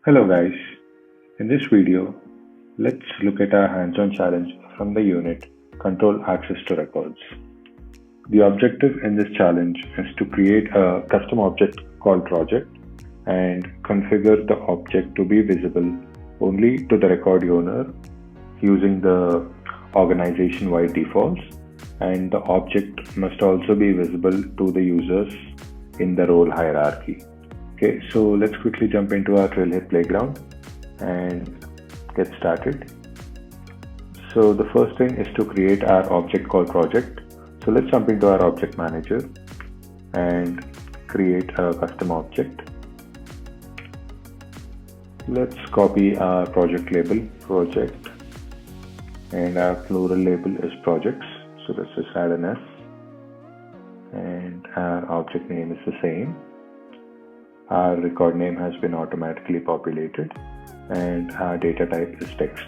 Hello guys, in this video, let's look at our hands-on challenge from the unit Control Access to Records. The objective in this challenge is to create a custom object called project and configure the object to be visible only to the record owner using the organization-wide defaults, and the object must also be visible to the users in the role hierarchy. Okay, so let's quickly jump into our Trailhead playground and get started. So the first thing is to create our object called project. So let's jump into our object manager and create a custom object. Let's copy our project label, project, and our plural label is projects. So let's just add an S, and our object name is the same. Our record name has been automatically populated and our data type is text.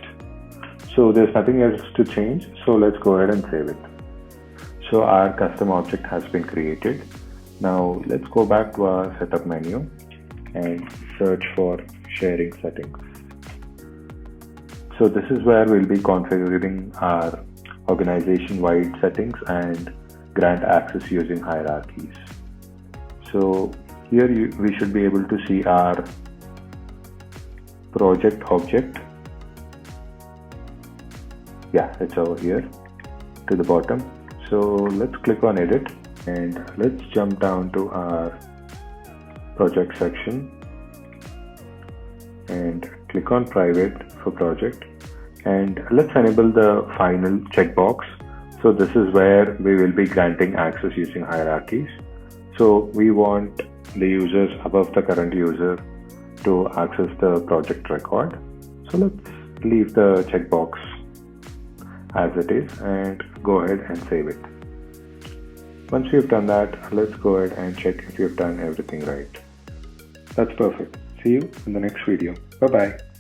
So there's nothing else to change, so let's go ahead and save it. So our custom object has been created. Now let's go back to our setup menu and search for sharing settings. So this is where we'll be configuring our organization-wide settings and grant access using hierarchies. So here we should be able to see our project object. Yeah, it's over here to the bottom. So let's click on edit and let's jump down to our project section and click on private for project, and let's enable the final checkbox. So this is where we will be granting access using hierarchies. So we want the users above the current user to access the project record. So let's leave the checkbox as it is and go ahead and save it. Once we've done that, let's go ahead and check if we've done everything right. That's perfect. See you in the next video. Bye bye.